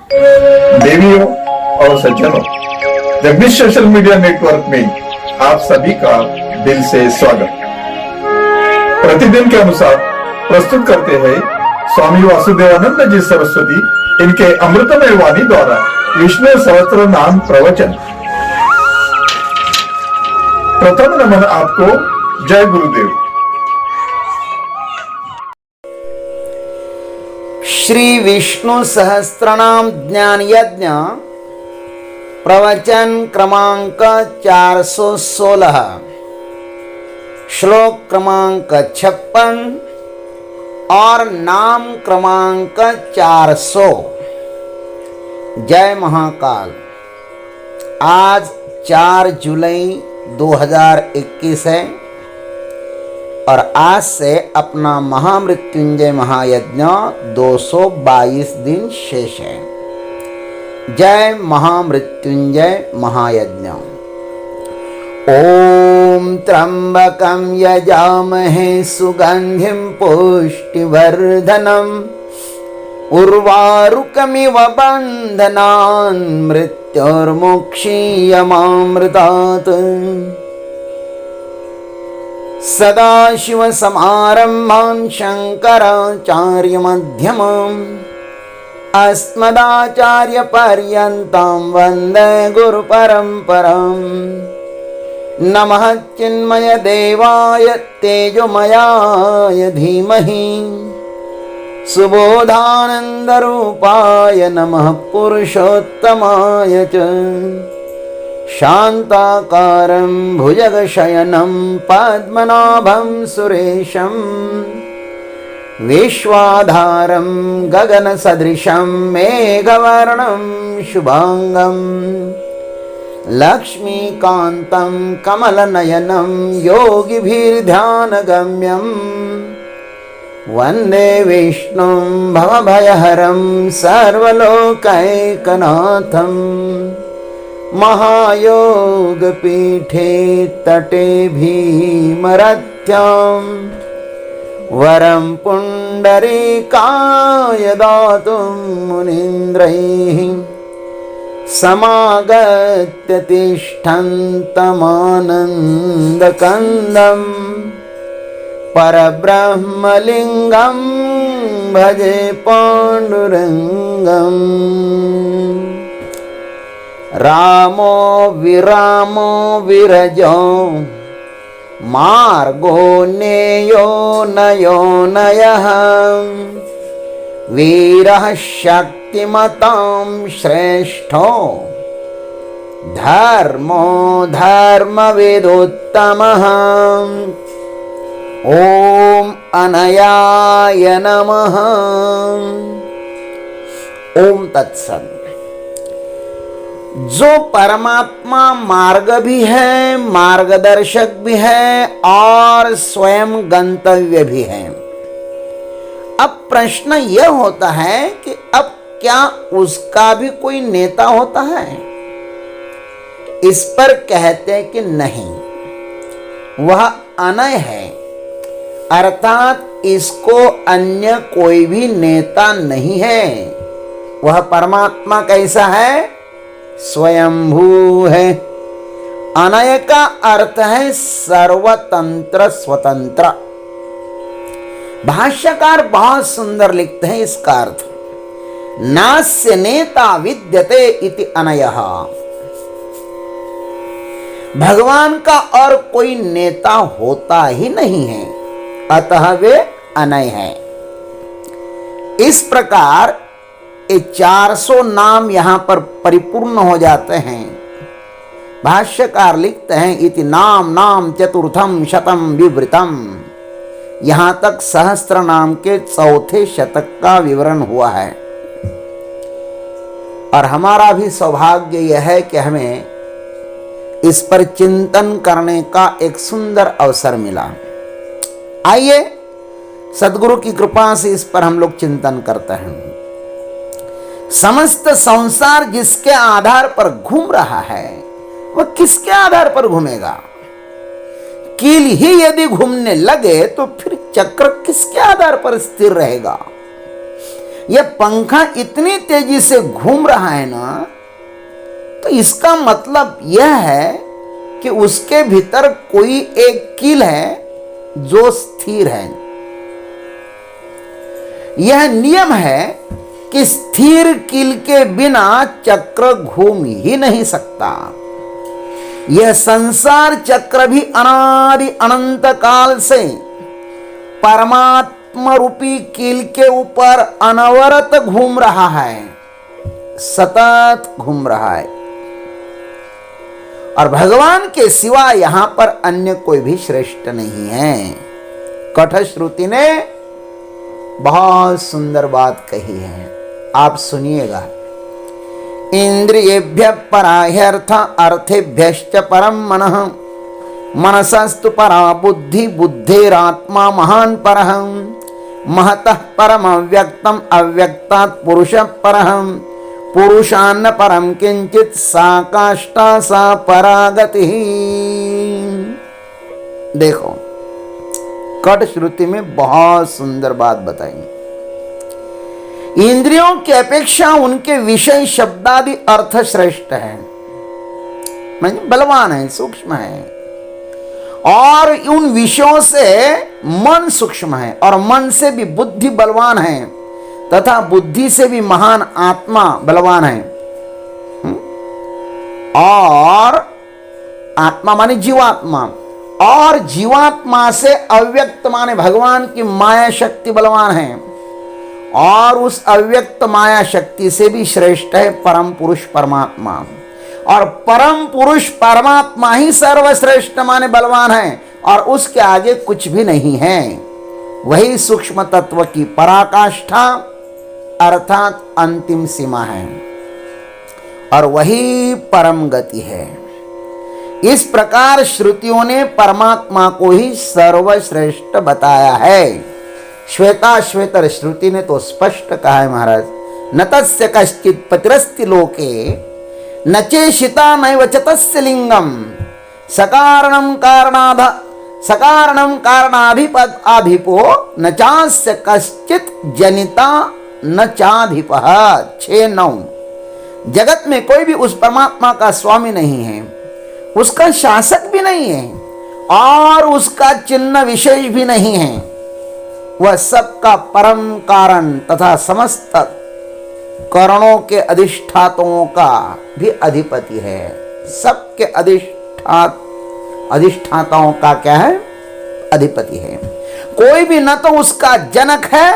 देवियों और सज्जनों, जगदीश सोशल मीडिया नेटवर्क में आप सभी का दिल से स्वागत। प्रतिदिन के अनुसार प्रस्तुत करते हैं स्वामी वासुदेवानंद जी सरस्वती इनके अमृतमय वाणी द्वारा विष्णु सहस्त्र नाम प्रवचन। प्रथम नमन आपको। जय गुरुदेव। श्री विष्णु सहस्त्रनाम ज्ञान यज्ञ प्रवचन क्रमांक 416, श्लोक क्रमांक 56 और नाम क्रमांक 400। जय महाकाल। आज 4 जुलाई 2021 है और आज से अपना महामृत्युंजय महायज्ञ 222 दिन शेष है। जय महामृत्युंजय महायज्ञ। ओम त्र्यंबकं यजामहे सुगंधिं पुष्टिवर्धनम् उर्वारुकमिव बन्धनान् मृत्युर्मुक्षीयमामृतात्। सदाशिवसमारम्भान् शङ्कराचार्यमध्यमाम् अस्मदाचार्यपर्यन्तां वन्दे गुरुपरम्पराम्। नमः चिन्मयदेवाय तेजोमयाय धीमहि सुबोधानन्दरूपाय नमः पुरुषोत्तमाय च। शान्ताकारं भुजगशयनं पद्मनाभं सुरेशं विश्वाधारं गगनसदृशं मेघवर्णं शुभांगं लक्ष्मीकान्तं कमलनयनं योगिभिर्ध्यानगम्यं वन्दे विष्णुं भवभयहरं सर्वलोकैकनाथं। महायोगपीठे तटे भीमरथ्यां वरं पुण्डरीकाय दातुं मुनीन्द्रैः समागत्य तिष्ठन्तमानन्दकन्दं परब्रह्मलिङ्गं भजे पाण्डुरङ्गम्। रामो विरामो विरजो मार्गो नेयो नयो नयः वीरः शक्तिमतां श्रेष्ठो धर्मो धर्मविदुत्तमः। ओम अनयाय नमः। ओम तत्सत्। जो परमात्मा मार्ग भी है, मार्गदर्शक भी है और स्वयं गंतव्य भी है। अब प्रश्न यह होता है कि अब क्या उसका भी कोई नेता होता है? इस पर कहते हैं कि नहीं, वह अनय है, अर्थात इसको अन्य कोई भी नेता नहीं है। वह परमात्मा कैसा है? स्वयंभू है। अनय का अर्थ है सर्वतंत्र स्वतंत्र। भाष्यकार बहुत सुंदर लिखते हैं इसका अर्थ, नास्य नेता विद्यते इति अनयः। भगवान का और कोई नेता होता ही नहीं है, अतः वे अनय है। इस प्रकार ये 400 नाम यहां पर परिपूर्ण हो जाते हैं। भाष्यकार लिखते हैं इति नाम नाम चतुर्थम शतम विवृतम। यहां तक सहस्त्र नाम के चौथे शतक का विवरण हुआ है। और हमारा भी सौभाग्य यह है कि हमें इस पर चिंतन करने का एक सुंदर अवसर मिला। आइए सद्गुरु की कृपा से इस पर हम लोग चिंतन करते हैं। समस्त संसार जिसके आधार पर घूम रहा है, वह किसके आधार पर घूमेगा? कील ही यदि घूमने लगे तो फिर चक्र किसके आधार पर स्थिर रहेगा? यह पंखा इतनी तेजी से घूम रहा है ना, तो इसका मतलब यह है कि उसके भीतर कोई एक कील है जो स्थिर है। यह नियम है कि स्थिर कील के बिना चक्र घूम ही नहीं सकता। यह संसार चक्र भी अनादि अनंत काल से परमात्मा रूपी कील के ऊपर अनवरत घूम रहा है, सतत घूम रहा है। और भगवान के सिवा यहां पर अन्य कोई भी श्रेष्ठ नहीं है। कठश्रुति ने बहुत सुंदर बात कही है, आप सुनिएगा। इंद्रियेभ्य परा ह्यर्थ अर्थेभ्यश्च परम मनः मनसस्तु परा बुद्धि बुद्धेरात्मा महान परः महतः परम अव्यक्तम अव्यक्तात् पुरुषः परः पुरुषान्न परम किंचित सा काष्ठा सा परागति। देखो, कट श्रुति में बहुत सुंदर बात बताई। इंद्रियों की अपेक्षा उनके विषय शब्दादि अर्थ श्रेष्ठ है, बलवान है, सूक्ष्म है। और उन विषयों से मन सूक्ष्म है, और मन से भी बुद्धि बलवान है, तथा बुद्धि से भी महान आत्मा बलवान है। और आत्मा माने जीवात्मा, और जीवात्मा से अव्यक्त माने भगवान की माया शक्ति बलवान है। और उस अव्यक्त माया शक्ति से भी श्रेष्ठ है परम पुरुष परमात्मा। और परम पुरुष परमात्मा ही सर्वश्रेष्ठ माने बलवान है, और उसके आगे कुछ भी नहीं है। वही सूक्ष्म तत्व की पराकाष्ठा अर्थात अंतिम सीमा है, और वही परम गति है। इस प्रकार श्रुतियों ने परमात्मा को ही सर्वश्रेष्ठ बताया है। श्वेता श्वेतर श्रुति ने तो स्पष्ट कहा है महाराज, न तस्य कश्चित् पतिरस्ति लोके न चेशिता नैव च तस्य लिंगम सकारणं कारणाधिपद आधिपो न चास्य कश्चित् जनिता न चाधिपः। 6-9। जगत में कोई भी उस परमात्मा का स्वामी नहीं है, उसका शासक भी नहीं है, और उसका चिन्ह विशेष भी नहीं है। वह सबका परम कारण तथा समस्त करणों के अधिष्ठाताओं का भी अधिपति है। सबके अधिष्ठाताओं का क्या है? अधिपति है। कोई भी न तो उसका जनक है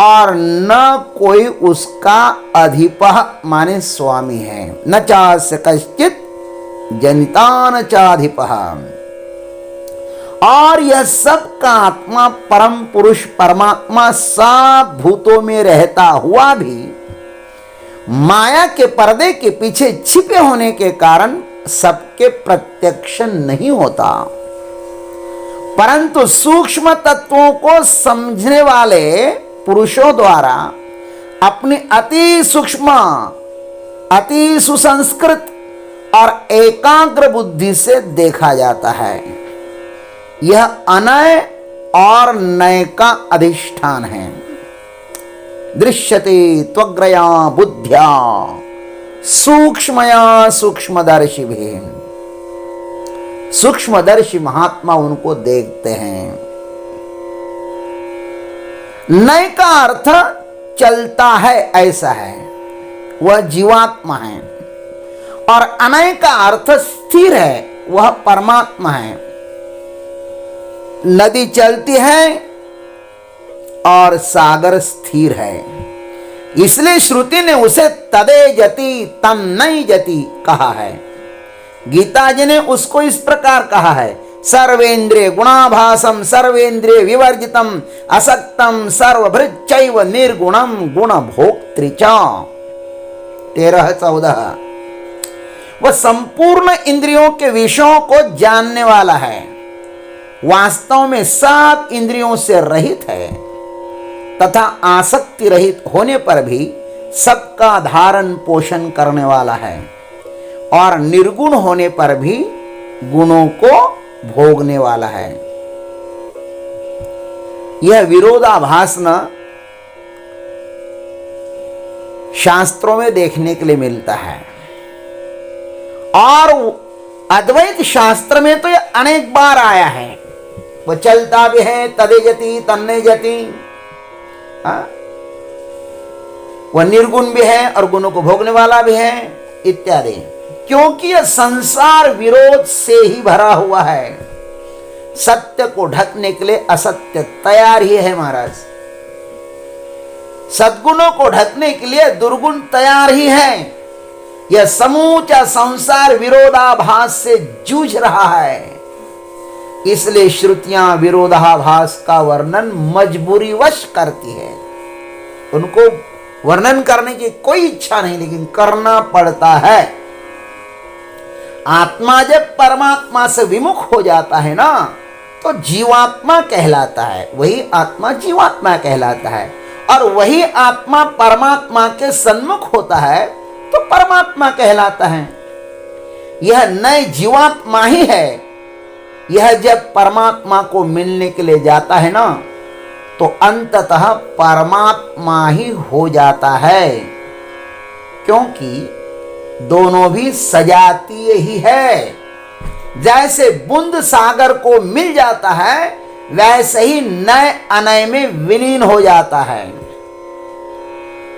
और न कोई उसका अधिपः माने स्वामी है। न चास्य कश्चित् जनिता न चाधिपः। और यह सब का आत्मा परम पुरुष परमात्मा सब भूतों में रहता हुआ भी माया के पर्दे के पीछे छिपे होने के कारण सबके प्रत्यक्ष नहीं होता, परंतु सूक्ष्म तत्वों को समझने वाले पुरुषों द्वारा अपनी अति सूक्ष्म अति सुसंस्कृत और एकाग्र बुद्धि से देखा जाता है। यह अनय और नय का अधिष्ठान है। दृश्यते त्वग्रया बुद्ध्या सूक्ष्मया सूक्ष्मदर्शी भी। सूक्ष्मदर्शी महात्मा उनको देखते हैं। नय का अर्थ चलता है ऐसा है, वह जीवात्मा है। और अनय का अर्थ स्थिर है, वह परमात्मा है। नदी चलती है और सागर स्थिर है, इसलिए श्रुति ने उसे तदे जति तम नहीं जति कहा है। गीता जी ने उसको इस प्रकार कहा है, सर्वेन्द्रिय गुणाभासम सर्वेन्द्रिय विवर्जितम असक्तम सर्वभृच्चैव निर्गुणम गुण भोक्तृचा। 13-14। वह संपूर्ण इंद्रियों के विषयों को जानने वाला है, वास्तव में सब इंद्रियों से रहित है तथा आसक्ति रहित होने पर भी सबका धारण पोषण करने वाला है, और निर्गुण होने पर भी गुणों को भोगने वाला है। यह विरोधाभास न शास्त्रों में देखने के लिए मिलता है। और अद्वैत शास्त्र में तो यह अनेक बार आया है। वो चलता भी है, तदे जति तन्ने जति। वह निर्गुण भी है और गुणों को भोगने वाला भी है इत्यादि। क्योंकि यह संसार विरोध से ही भरा हुआ है। सत्य को ढकने के लिए असत्य तैयार ही है महाराज। सद्गुणों को ढकने के लिए दुर्गुण तैयार ही है। यह समूचा संसार विरोधाभास से जूझ रहा है। इसलिए श्रुतियां विरोधाभास का वर्णन मजबूरीवश करती है। उनको वर्णन करने की कोई इच्छा नहीं, लेकिन करना पड़ता है। आत्मा जब परमात्मा से विमुख हो जाता है ना, तो जीवात्मा कहलाता है। वही आत्मा जीवात्मा कहलाता है। और वही आत्मा परमात्मा के सन्मुख होता है तो परमात्मा कहलाता है। यह नए जीवात्मा ही है। यह जब परमात्मा को मिलने के लिए जाता है ना, तो अंततः परमात्मा ही हो जाता है। क्योंकि दोनों भी सजातीय ही है। जैसे बूंद सागर को मिल जाता है, वैसे ही नए अनय में विलीन हो जाता है।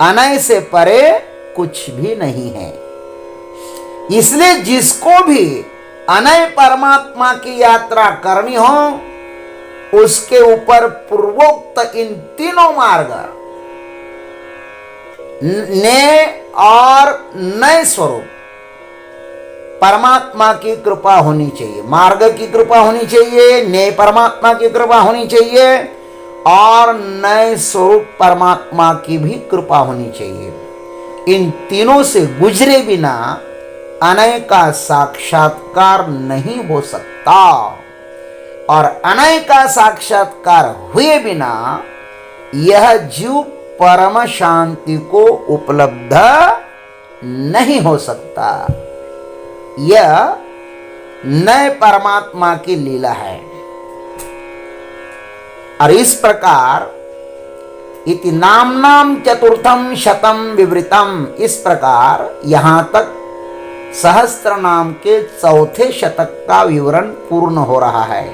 अनय से परे कुछ भी नहीं है। इसलिए जिसको भी अनय परमात्मा की यात्रा करनी हो, उसके ऊपर पूर्वोक्त इन तीनों मार्ग, ने और नए स्वरूप परमात्मा की कृपा होनी चाहिए। मार्ग की कृपा होनी चाहिए, नए परमात्मा की कृपा होनी चाहिए, और नए स्वरूप परमात्मा की भी कृपा होनी चाहिए। इन तीनों से गुजरे बिना अनय का साक्षात्कार नहीं हो सकता, और अनय का साक्षात्कार हुए बिना यह जीव परम शांति को उपलब्ध नहीं हो सकता। यह नए परमात्मा की लीला है। और इस प्रकार इति नाम चतुर्थम शतम विवृतम, इस प्रकार यहां तक सहस्त्र नाम के चौथे शतक का विवरण पूर्ण हो रहा है।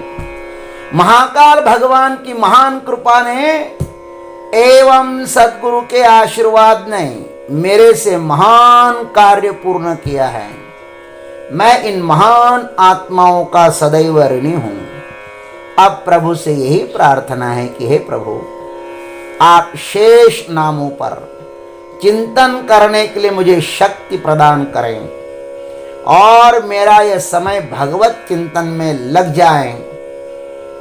महाकाल भगवान की महान कृपा ने एवं सद्गुरु के आशीर्वाद ने मेरे से महान कार्य पूर्ण किया है। मैं इन महान आत्माओं का सदैव ऋणी हूं। अब प्रभु से यही प्रार्थना है कि हे प्रभु, आप शेष नामों पर चिंतन करने के लिए मुझे शक्ति प्रदान करें, और मेरा यह समय भगवत चिंतन में लग जाए।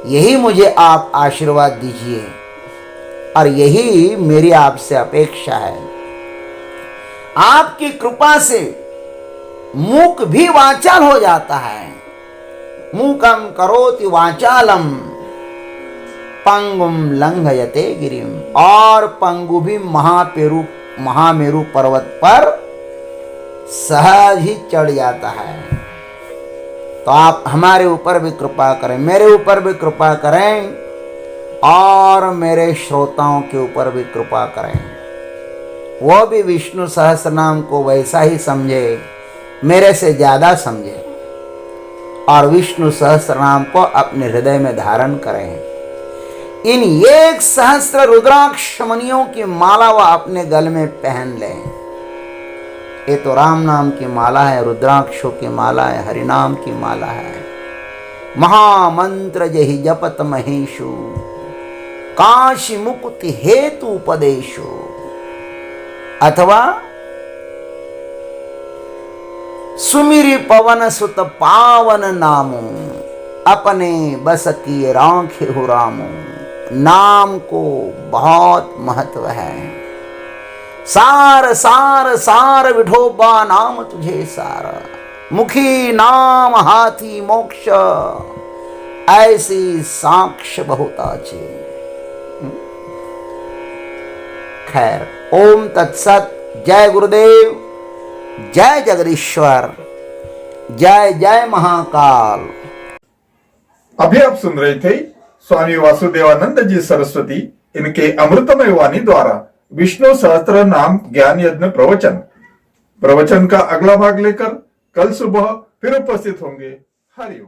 यही मुझे आप आशीर्वाद दीजिए, और यही मेरी आपसे अपेक्षा है। आपकी कृपा से मूक भी वाचाल हो जाता है। मूकम करोति वाचालम पंगुम लंघयते गिरिम, और पंगु भी महामेरु पर्वत पर सहज ही चढ़ जाता है। तो आप हमारे ऊपर भी कृपा करें, मेरे ऊपर भी कृपा करें, और मेरे श्रोताओं के ऊपर भी कृपा करें। वो भी विष्णु सहस्त्र नाम को वैसा ही समझे, मेरे से ज्यादा समझे, और विष्णु सहस्त्र नाम को अपने हृदय में धारण करें। इन 1 सहस्त्र रुद्राक्ष मणियों की माला वह अपने गल में पहन लें। ये तो राम नाम की माला है, रुद्राक्षों की माला है, हरिनाम की माला है। महामंत्र जहि जपत महेशु, काशी मुक्ति हेतु उपदेशु। अथवा सुमिरि पवन सुत पावन नामो, अपने बस किए राखे हो रामो। नाम को बहुत महत्व है। सार सार सार विठोबा नाम तुझे सार, मुखी नाम हाथी मोक्ष, ऐसी साक्ष बहुत आचे। खैर, ओम तत्सत। जय गुरुदेव, जय जगदीश्वर, जय जय महाकाल। अभी आप सुन रहे थे स्वामी वासुदेवानंद जी सरस्वती इनके अमृतमय वाणी द्वारा विष्णु सहस्त्र नाम ज्ञान यज्ञ प्रवचन का अगला भाग लेकर कल सुबह फिर उपस्थित होंगे। हरिओम।